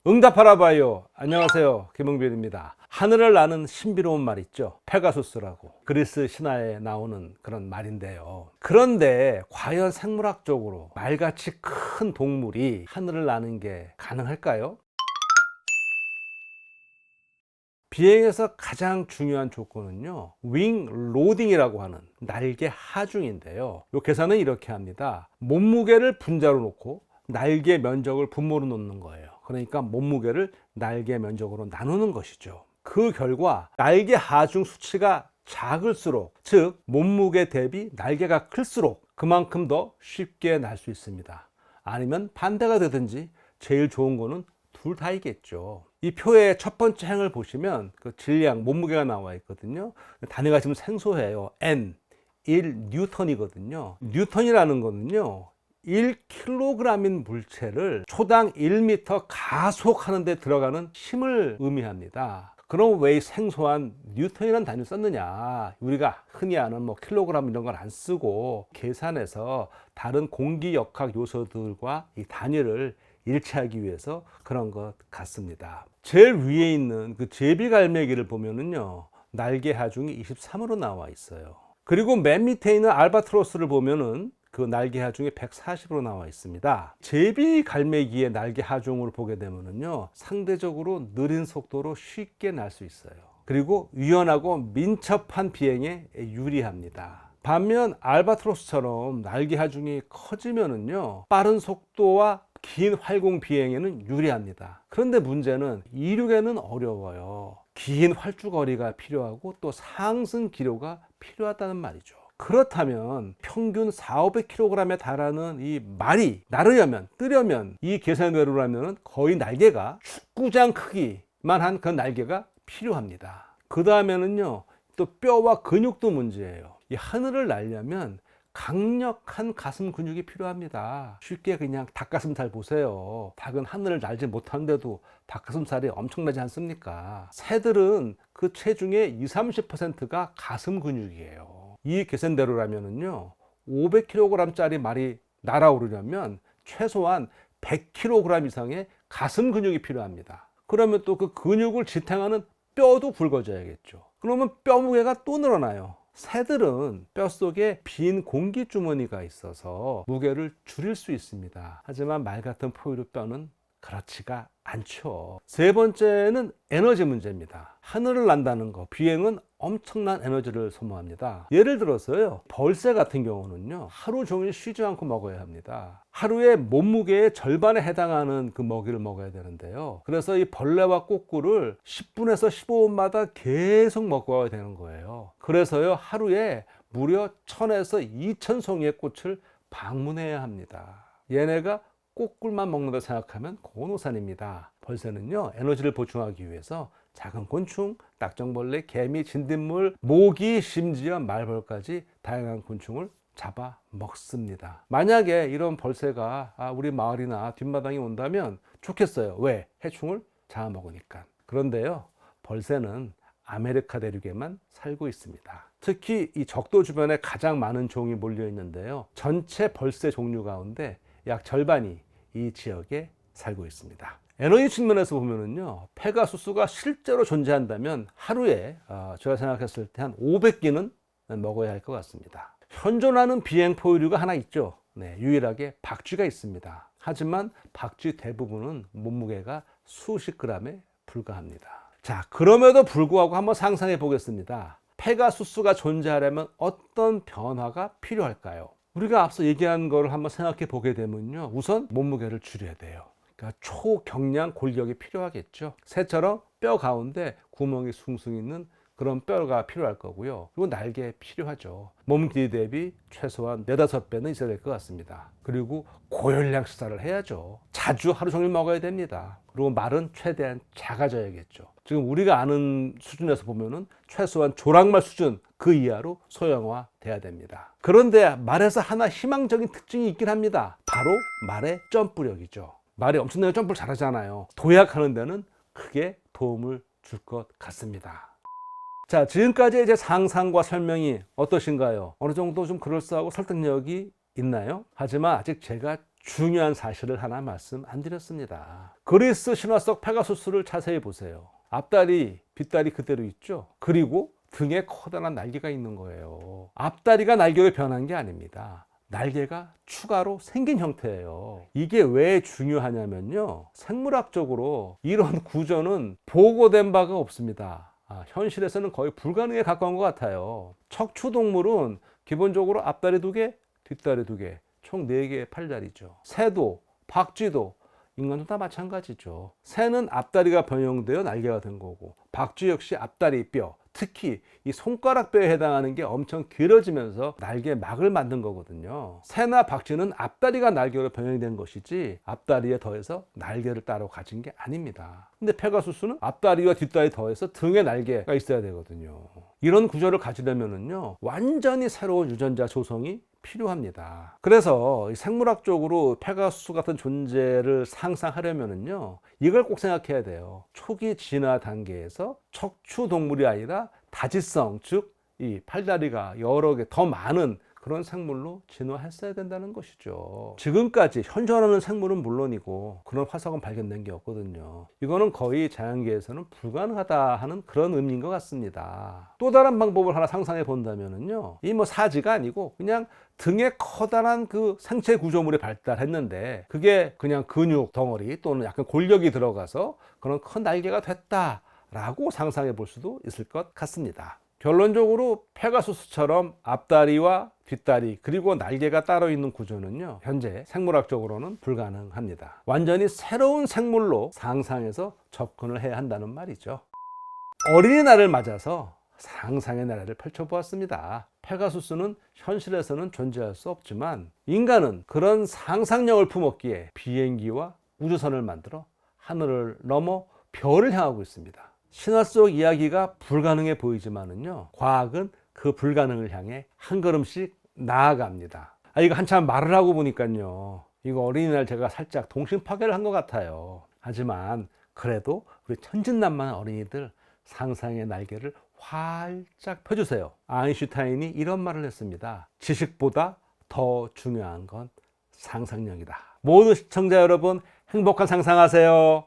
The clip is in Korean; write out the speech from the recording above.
응답하라 봐요. 안녕하세요. 김흥빈입니다. 하늘을 나는 신비로운 말 있죠. 페가수스라고. 그리스 신화에 나오는 그런 말인데요. 그런데 과연 생물학적으로 말같이 큰 동물이 하늘을 나는 게 가능할까요? 비행에서 가장 중요한 조건은요, 윙 로딩이라고 하는 날개 하중인데요. 이 계산은 이렇게 합니다. 몸무게를 분자로 놓고 날개 면적을 분모로 놓는 거예요. 그러니까 몸무게를 날개 면적으로 나누는 것이죠. 그 결과 날개 하중 수치가 작을수록, 즉 몸무게 대비 날개가 클수록 그만큼 더 쉽게 날 수 있습니다. 아니면 반대가 되든지 제일 좋은 거는 둘 다이겠죠. 이 표의 첫 번째 행을 보시면 그 질량, 몸무게가 나와 있거든요. 단위가 지금 생소해요. N, 1 뉴턴이거든요. 뉴턴이라는 거는요, 1kg인 물체를 초당 1m 가속하는 데 들어가는 힘을 의미합니다. 그럼 왜 생소한 뉴턴이라는 단위를 썼느냐? 우리가 흔히 아는 뭐 킬로그램 이런 걸 안 쓰고 계산해서 다른 공기역학 요소들과 이 단위를 일치하기 위해서 그런 것 같습니다. 제일 위에 있는 그 제비갈매기를 보면은요, 날개 하중이 23으로 나와 있어요. 그리고 맨 밑에 있는 알바트로스를 보면은 그 날개 하중이 140으로 나와 있습니다. 제비갈매기의 날개 하중을 보게 되면은요, 상대적으로 느린 속도로 쉽게 날 수 있어요. 그리고 유연하고 민첩한 비행에 유리합니다. 반면 알바트로스처럼 날개 하중이 커지면은요, 빠른 속도와 긴 활공 비행에는 유리합니다. 그런데 문제는 이륙에는 어려워요. 긴 활주거리가 필요하고 또 상승 기로가 필요하다는 말이죠. 그렇다면 평균 4,500kg에 달하는 이 말이 뜨려면 이 계산대로라면 거의 날개가 축구장 크기만 한 그 날개가 필요합니다. 그 다음에는요, 또 뼈와 근육도 문제예요. 이 하늘을 날려면 강력한 가슴 근육이 필요합니다. 쉽게 그냥 닭가슴살 보세요. 닭은 하늘을 날지 못하는데도 닭가슴살이 엄청나지 않습니까? 새들은 그 체중의 20~30%가 가슴 근육이에요. 이 계산대로라면요, 500kg짜리 말이 날아오르려면 최소한 100kg 이상의 가슴 근육이 필요합니다. 그러면 또 그 근육을 지탱하는 뼈도 굵어져야겠죠. 그러면 뼈 무게가 또 늘어나요. 새들은 뼛속에 빈 공기 주머니가 있어서 무게를 줄일 수 있습니다. 하지만 말 같은 포유류 뼈는 그렇지가 않죠. 세 번째는 에너지 문제입니다. 하늘을 난다는 거, 비행은 엄청난 에너지를 소모합니다. 예를 들어서요, 벌새 같은 경우는요, 하루 종일 쉬지 않고 먹어야 합니다. 하루에 몸무게의 절반에 해당하는 그 먹이를 먹어야 되는데요, 그래서 이 벌레와 꼬꾸를 10분에서 15분마다 계속 먹어야 되는 거예요. 그래서요, 하루에 무려 1,000에서 2,000송이의 꽃을 방문해야 합니다. 얘네가 꼬꿀만 먹는다 생각하면 고노산입니다. 벌새는요, 에너지를 보충하기 위해서 작은 곤충, 낙정벌레, 개미, 진딧물, 모기, 심지어 말벌까지 다양한 곤충을 잡아 먹습니다. 만약에 이런 벌새가 우리 마을이나 뒷마당에 온다면 좋겠어요. 왜? 해충을 잡아먹으니까. 그런데요, 벌새는 아메리카 대륙에만 살고 있습니다. 특히 이 적도 주변에 가장 많은 종이 몰려 있는데요, 전체 벌새 종류 가운데 약 절반이 이 지역에 살고 있습니다. 에너지 측면에서 보면은요, 페가수스가 실제로 존재한다면 하루에 제가 생각했을 때 한 500끼는 먹어야 할 것 같습니다. 현존하는 비행 포유류가 하나 있죠. 네, 유일하게 박쥐가 있습니다. 하지만 박쥐 대부분은 몸무게가 수십 그램에 불과합니다. 자, 그럼에도 불구하고 한번 상상해 보겠습니다. 페가수스가 존재하려면 어떤 변화가 필요할까요? 우리가 앞서 얘기한 걸 한번 생각해 보게 되면요, 우선 몸무게를 줄여야 돼요. 그러니까 초경량 골격이 필요하겠죠. 새처럼 뼈 가운데 구멍이 숭숭 있는 그런 뼈가 필요할 거고요. 그리고 날개 필요하죠. 몸 길이 대비 최소한 4~5배는 있어야 될 것 같습니다. 그리고 고열량 식사를 해야죠. 자주 하루 종일 먹어야 됩니다. 그리고 말은 최대한 작아져야겠죠. 지금 우리가 아는 수준에서 보면은 최소한 조랑말 수준 그 이하로 소형화 돼야 됩니다. 그런데 말에서 하나 희망적인 특징이 있긴 합니다. 바로 말의 점프력이죠. 말이 엄청나게 점프를 잘하잖아요. 도약하는 데는 크게 도움을 줄 것 같습니다. 자, 지금까지 이제 상상과 설명이 어떠신가요? 어느 정도 좀 그럴싸하고 설득력이 있나요? 하지만 아직 제가 중요한 사실을 하나 말씀 안 드렸습니다. 그리스 신화 속 페가수스를 자세히 보세요. 앞다리, 뒷다리 그대로 있죠. 그리고 등에 커다란 날개가 있는 거예요. 앞다리가 날개로 변한 게 아닙니다. 날개가 추가로 생긴 형태예요. 이게 왜 중요하냐면요, 생물학적으로 이런 구조는 보고된 바가 없습니다. 현실에서는 거의 불가능에 가까운 것 같아요. 척추동물은 기본적으로 앞다리 2개, 뒷다리 2개, 총 4개의 팔다리죠. 새도, 박쥐도, 인간도 다 마찬가지죠. 새는 앞다리가 변형되어 날개가 된 거고, 박쥐 역시 앞다리 뼈, 특히 이 손가락 뼈에 해당하는 게 엄청 길어지면서 날개 막을 만든 거거든요. 새나 박쥐는 앞다리가 날개로 변형된 것이지 앞다리에 더해서 날개를 따로 가진 게 아닙니다. 근데 페가수스는 앞다리와 뒷다리 더해서 등에 날개가 있어야 되거든요. 이런 구조를 가지려면은요, 완전히 새로운 유전자 조성이 필요합니다. 그래서 생물학적으로 페가수스 같은 존재를 상상하려면은요, 이걸 꼭 생각해야 돼요. 초기 진화 단계에서 척추 동물이 아니라 다지성, 즉 이 팔다리가 여러 개 더 많은 그런 생물로 진화했어야 된다는 것이죠. 지금까지 현존하는 생물은 물론이고 그런 화석은 발견된 게 없거든요. 이거는 거의 자연계에서는 불가능하다 하는 그런 의미인 것 같습니다. 또 다른 방법을 하나 상상해 본다면요, 이 뭐 사지가 아니고 그냥 등에 커다란 그 생체 구조물이 발달했는데 그게 그냥 근육 덩어리 또는 약간 골격이 들어가서 그런 큰 날개가 됐다라고 상상해 볼 수도 있을 것 같습니다. 결론적으로 페가수스처럼 앞다리와 뒷다리 그리고 날개가 따로 있는 구조는요, 현재 생물학적으로는 불가능합니다. 완전히 새로운 생물로 상상해서 접근을 해야 한다는 말이죠. 어린이날을 맞아서 상상의 나래를 펼쳐보았습니다. 페가수스는 현실에서는 존재할 수 없지만 인간은 그런 상상력을 품었기에 비행기와 우주선을 만들어 하늘을 넘어 별을 향하고 있습니다. 신화 속 이야기가 불가능해 보이지만은요, 과학은 그 불가능을 향해 한 걸음씩 나아갑니다. 이거 한참 말을 하고 보니까요, 이거 어린이날 제가 살짝 동심 파괴를 한 것 같아요. 하지만 그래도 우리 천진난만한 어린이들 상상의 날개를 활짝 펴주세요. 아인슈타인이 이런 말을 했습니다. 지식보다 더 중요한 건 상상력이다. 모든 시청자 여러분, 행복한 상상하세요.